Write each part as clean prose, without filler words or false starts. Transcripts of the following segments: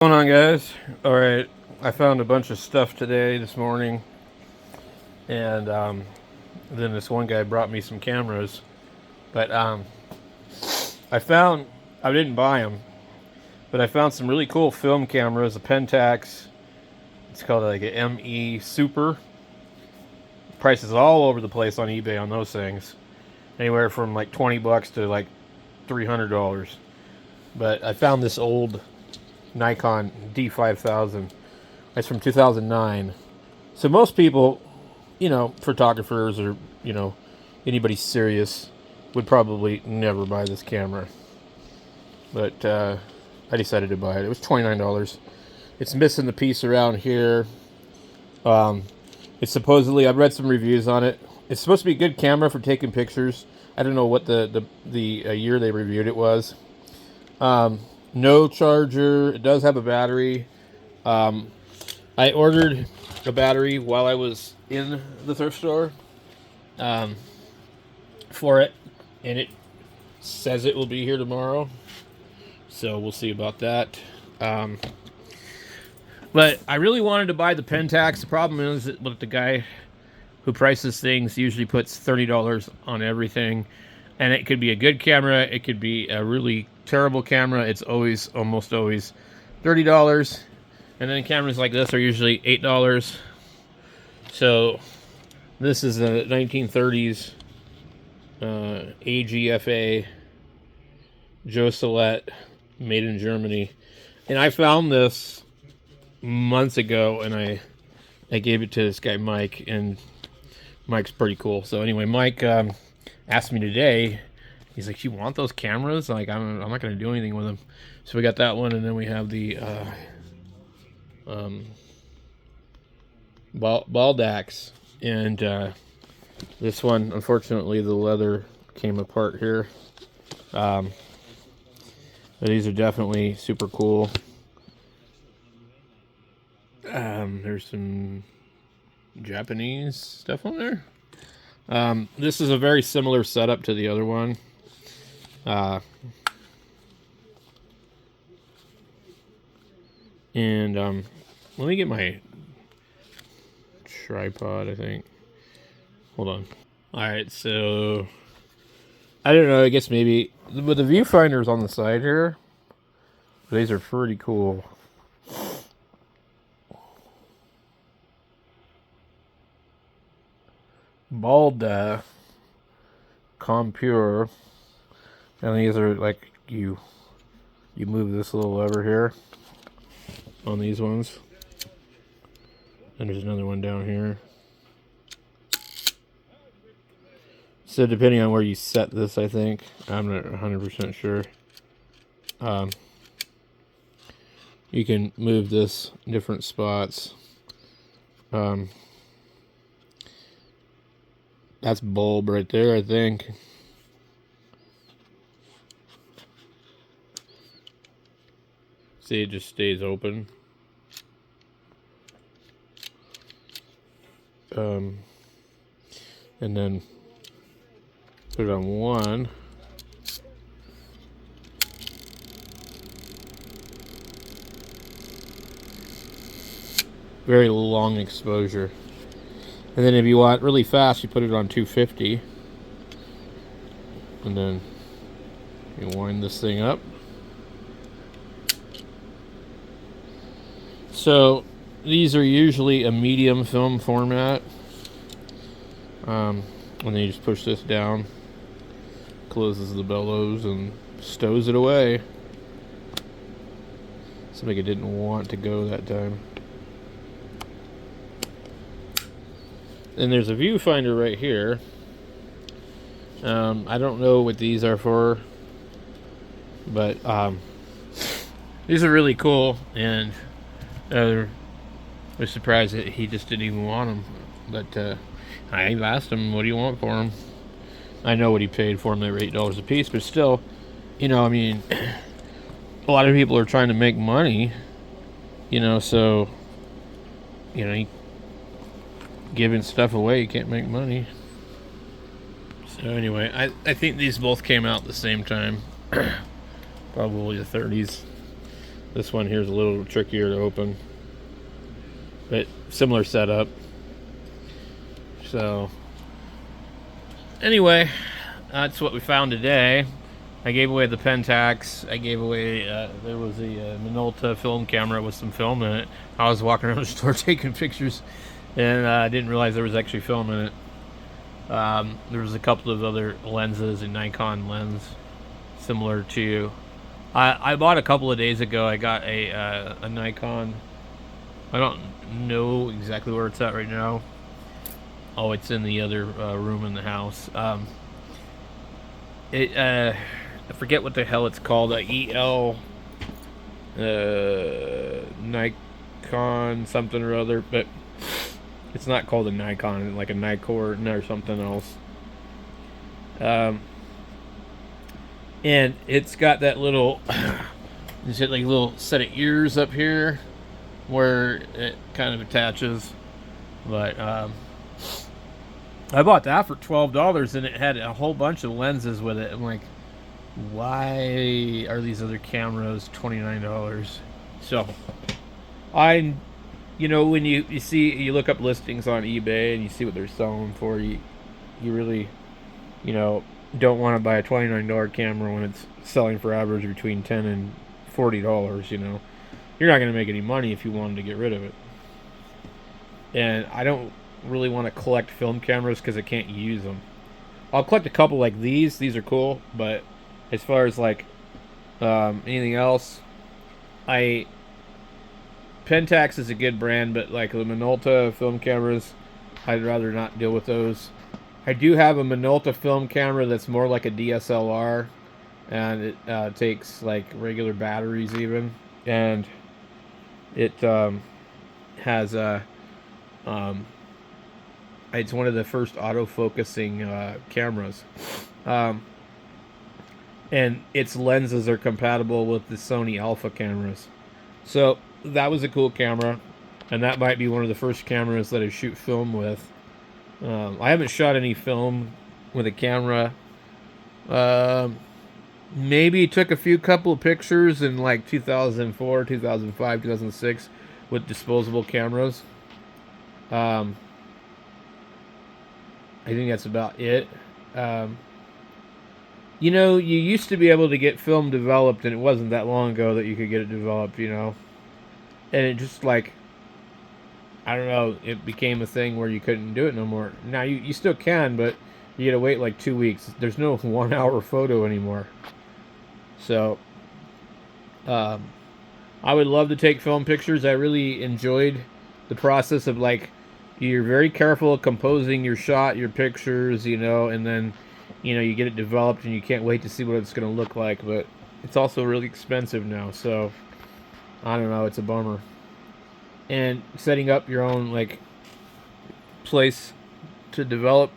What's going on, guys? All right, I found a bunch of stuff this morning, and then this one guy brought me some cameras, but I didn't buy them, but I found some really cool film cameras, a Pentax. It's called like an ME Super. Prices all over the place on eBay on those things, anywhere from like $20 to like $300. But I found this old Nikon d5000. It's from 2009. So most people, photographers or, anybody serious would probably never buy this camera. But I decided to buy it. It was $29. It's missing the piece around here. It's supposedly, I've read some reviews on it. It's supposed to be a good camera for taking pictures. I don't know what the year they reviewed it was. No charger. It does have a battery. I ordered a battery while I was in the thrift store for it, and it says it will be here tomorrow. So we'll see about that. But I really wanted to buy the Pentax. The problem is that the guy who prices things usually puts $30 on everything. And it could be a good camera. It could be a really terrible camera. It's almost always $30. And then cameras like this are usually $8. So this is a 1930s AGFA Joe Salette, made in Germany. And I found this months ago, and I gave it to this guy Mike, and Mike's pretty cool. So anyway, Mike asked me today, he's like, you want those cameras? Like, I'm not going to do anything with them. So we got that one, and then we have the Baldax. And this one, unfortunately, the leather came apart here. But these are definitely super cool. There's some Japanese stuff on there. This is a very similar setup to the other one. And let me get my tripod, I think. Hold on. Alright, so I don't know, I guess maybe with the viewfinders on the side here, these are pretty cool. Balda Compure, and these are like you move this little lever here on these ones, and there's another one down here. So depending on where you set this, I think, I'm not 100% sure, you can move this in different spots. That's bulb right there, I think. See, it just stays open. And then put it on one. Very long exposure. And then if you want really fast, you put it on 250. And then you wind this thing up. So these are usually a medium film format. And then you just push this down, closes the bellows, and stows it away. Seems like it didn't want to go that time. And there's a viewfinder right here. I don't know what these are for, but these are really cool, and I was surprised that he just didn't even want them. But I asked him, what do you want for them? I know what he paid for them. They were $8 a piece, but still, I mean, a lot of people are trying to make money, so, giving stuff away, you can't make money. So anyway, I think these both came out at the same time. Probably the 30s. This one here is a little trickier to open, but similar setup. So anyway, that's what we found today. I gave away the Pentax. I gave away, there was a Minolta film camera with some film in it. I was walking around the store taking pictures, and I didn't realize there was actually film in it. There was a couple of other lenses, a Nikon lens, similar to... I bought a couple of days ago, I got a Nikon. I don't know exactly where it's at right now. Oh, it's in the other room in the house. I forget what the hell it's called. EL Nikon something or other, but it's not called a Nikon, like a Nikon or something else. And it's got that little, it's got like a little set of ears up here where it kind of attaches. But I bought that for $12, and it had a whole bunch of lenses with it. I'm like, why are these other cameras $29? So you know, when you look up listings on eBay and you see what they're selling for, you really, you know, don't want to buy a $29 camera when it's selling for average between $10 and $40. You know, you're not going to make any money if you wanted to get rid of it. And I don't really want to collect film cameras because I can't use them. I'll collect a couple like these. These are cool, but as far as like anything else, Pentax is a good brand, but like the Minolta film cameras, I'd rather not deal with those. I do have a Minolta film camera that's more like a DSLR, and it takes like regular batteries even, and it has a it's one of the first autofocusing cameras, and its lenses are compatible with the Sony Alpha cameras. So that was a cool camera, and that might be one of the first cameras that I shoot film with. I haven't shot any film with a camera. Maybe took a couple of pictures in like 2004, 2005, 2006 with disposable cameras. I think that's about it. You know, you used to be able to get film developed, and it wasn't that long ago that you could get it developed, you know. And it just like, I don't know, it became a thing where you couldn't do it no more. Now you still can, but you gotta wait like 2 weeks. There's no 1 hour photo anymore. So I would love to take film pictures. I really enjoyed the process of like, you're very careful of composing your shot, your pictures, you know, and then, you know, you get it developed and you can't wait to see what it's going to look like. But it's also really expensive now, so I don't know, it's a bummer. And setting up your own like place to develop,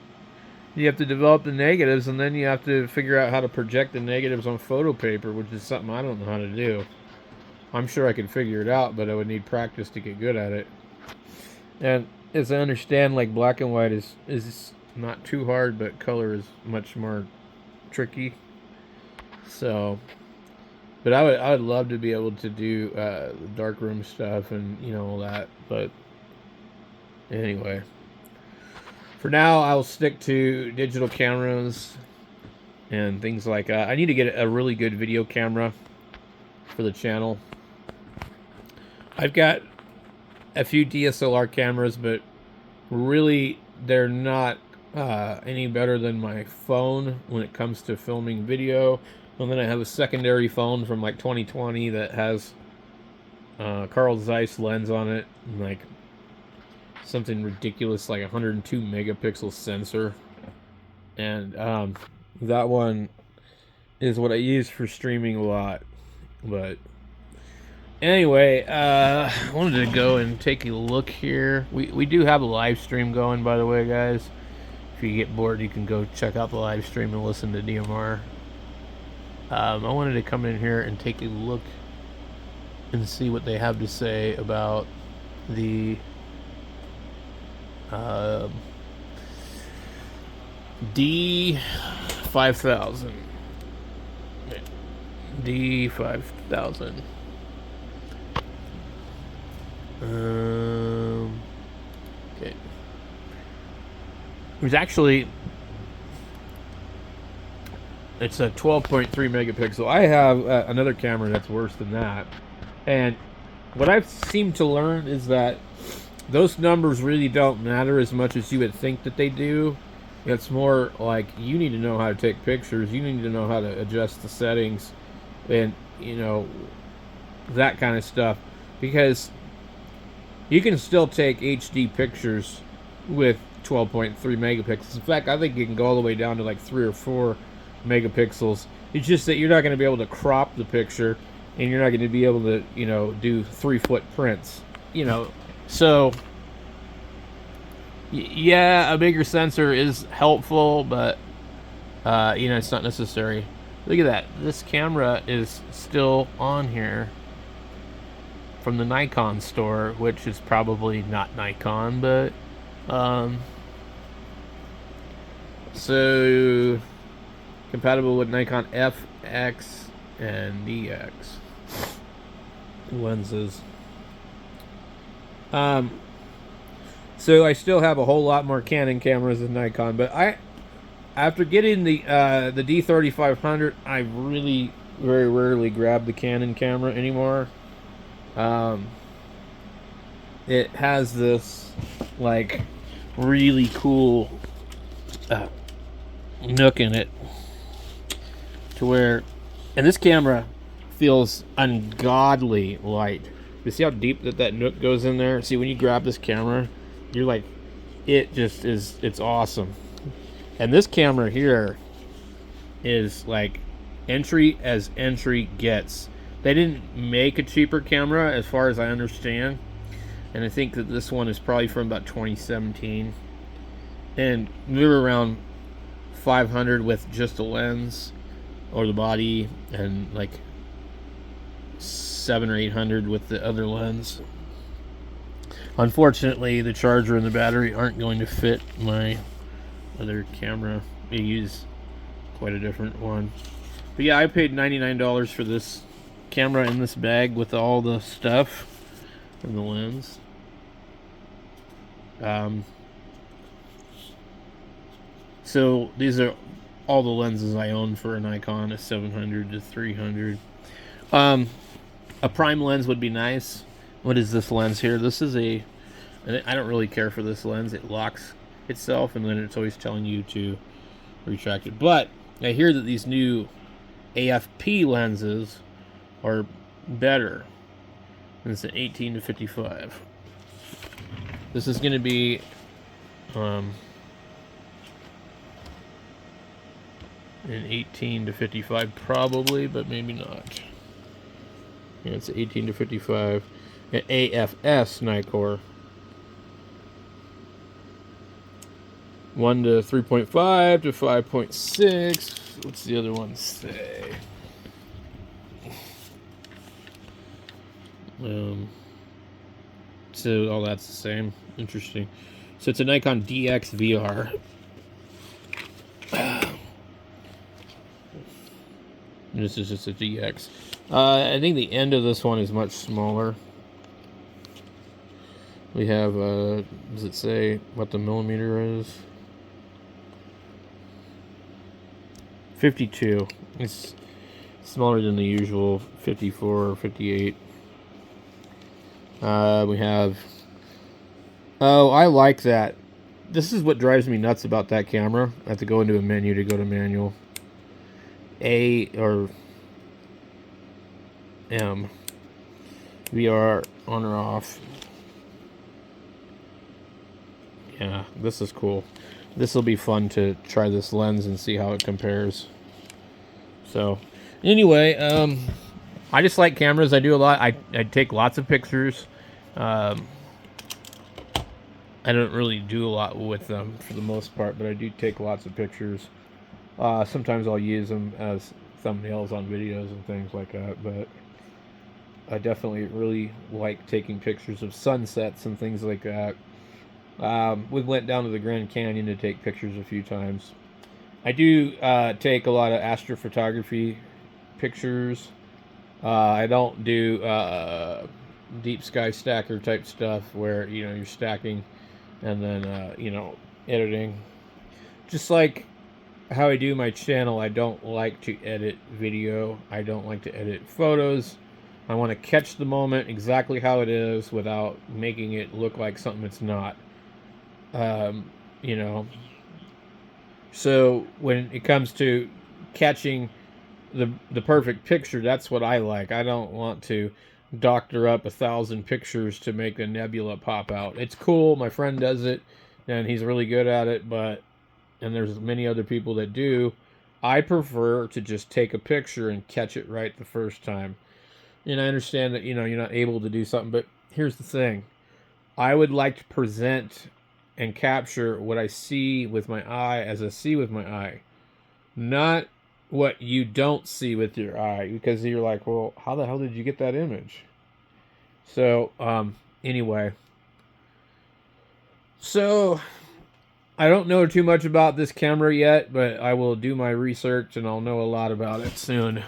you have to develop the negatives, and then you have to figure out how to project the negatives on photo paper, which is something I don't know how to do. I'm sure I could figure it out, but I would need practice to get good at it. And as I understand, like black and white is not too hard, but color is much more tricky. So, but I would love to be able to do darkroom stuff and, you know, all that. But anyway, for now I'll stick to digital cameras and things like that. I need to get a really good video camera for the channel. I've got a few DSLR cameras, but really they're not any better than my phone when it comes to filming video. And then I have a secondary phone from like 2020 that has Carl Zeiss lens on it, and like something ridiculous like 102 megapixel sensor, and that one is what I use for streaming a lot. But anyway, I wanted to go and take a look here. We do have a live stream going, by the way, guys. If you get bored, you can go check out the live stream and listen to DMR. I wanted to come in here and take a look and see what they have to say about the D5000. Okay. It was actually, it's a 12.3 megapixel. I have another camera that's worse than that. And what I've seemed to learn is that those numbers really don't matter as much as you would think that they do. It's more like you need to know how to take pictures. You need to know how to adjust the settings and, you know, that kind of stuff. Because you can still take HD pictures with 12.3 megapixels. In fact, I think you can go all the way down to like 3 or 4 megapixels. It's just that you're not going to be able to crop the picture, and you're not going to be able to, you know, do 3-foot prints, you know. So yeah, a bigger sensor is helpful, but you know, it's not necessary. Look at that. This camera is still on here from the Nikon store, which is probably not Nikon, but so compatible with Nikon FX and DX lenses. So I still have a whole lot more Canon cameras than Nikon, but after getting the D3500, I really very rarely grab the Canon camera anymore. It has this like really cool nook in it to where, and this camera feels ungodly light. You see how deep that nook goes in there? See, when you grab this camera, you're like, it just is, it's awesome. And this camera here is like entry as entry gets. They didn't make a cheaper camera as far as I understand. And I think that this one is probably from about 2017. And we were around 500 with just a lens or the body, and like 700 or 800 with the other lens. Unfortunately, the charger and the battery aren't going to fit my other camera. I use quite a different one. But yeah, I paid $99 for this camera in this bag with all the stuff and the lens. So these are all the lenses I own for a Nikon, a 700 to 300. A prime lens would be nice. What is this lens here? This is I don't really care for this lens. It locks itself, and then it's always telling you to retract it. But I hear that these new AFP lenses are better. And it's an 18 to 55. This is going to be an 18 to 55 probably, but maybe not. Yeah, it's 18 to 55. An AFS Nikkor. 1 to 3.5 to 5.6. What's the other one say? So all that's the same. Interesting. So it's a Nikon DX VR. This is just a DX. I think the end of this one is much smaller. We have, does it say what the millimeter is? 52. It's smaller than the usual 54 or 58. We have, oh, I like that. This is what drives me nuts about that camera. I have to go into a menu to go to manual. A or M. VR on or off. Yeah, this is cool. This will be fun to try this lens and see how it compares. So, anyway, I just like cameras. I do a lot. I take lots of pictures. I don't really do a lot with them for the most part, but I do take lots of pictures. Sometimes I'll use them as thumbnails on videos and things like that, but I definitely really like taking pictures of sunsets and things like that. We went down to the Grand Canyon to take pictures a few times. I do take a lot of astrophotography pictures. I don't do deep sky stacker type stuff where, you know, you're stacking and then, you know, editing. Just like how I do my channel, I don't like to edit video. I don't like to edit photos. I want to catch the moment exactly how it is without making it look like something it's not. You know, so when it comes to catching the perfect picture, that's what I like. I don't want to doctor up 1,000 pictures to make a nebula pop out. It's cool. My friend does it, and he's really good at it, and there's many other people that do. I prefer to just take a picture and catch it right the first time. And I understand that, you know, you're not able to do something, but here's the thing. I would like to present and capture what I see with my eye as I see with my eye. Not what you don't see with your eye, because you're like, well, how the hell did you get that image? So, anyway. So, I don't know too much about this camera yet, but I will do my research and I'll know a lot about it soon.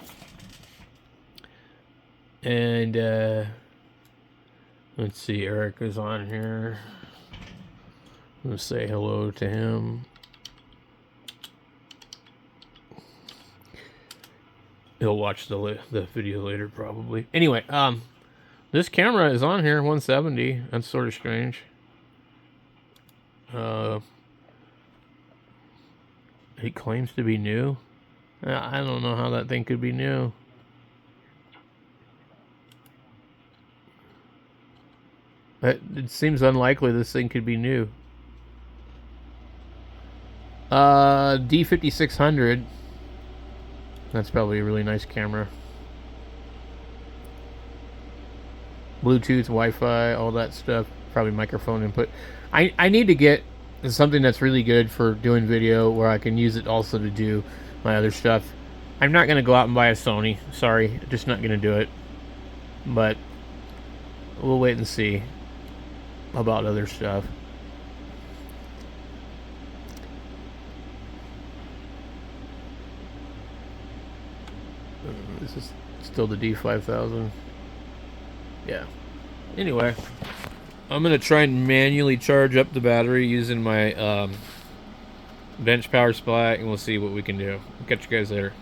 And, let's see, Eric is on here. Let's say hello to him. He'll watch the video later, probably. Anyway, this camera is on here, 170. That's sort of strange. It claims to be new. I don't know how that thing could be new. It seems unlikely this thing could be new. D5600. That's probably a really nice camera. Bluetooth, Wi-Fi, all that stuff. Probably microphone input. I need to get something that's really good for doing video where I can use it also to do my other stuff. I'm not going to go out and buy a Sony. Sorry, just not going to do it. But we'll wait and see about other stuff. This is still the D5000. Yeah. Anyway, I'm going to try and manually charge up the battery using my bench power supply, and we'll see what we can do. I'll catch you guys later.